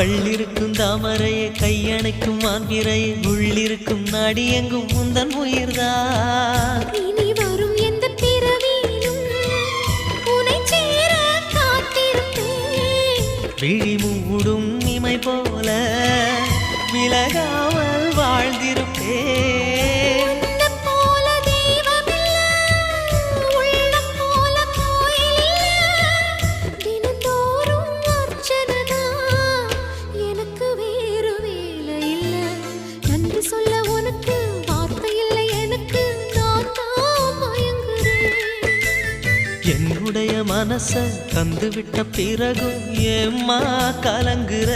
கள்ளிருக்கும் தாமரையை கையணைக்கும் மான்பிரையை உள்ளிருக்கும் நாடி எங்கும் முந்தன் உயிர்தான். இனி வரும் எந்த பிறவியிலும் உனை சேர காத்திருப்பேன். விழி மூடும் இமை போல விலகாமல் வாழ்ந்திருப்பேன். என்னுடைய மனச தந்துவிட்ட பிறகும் ஏம்மா கலங்குற?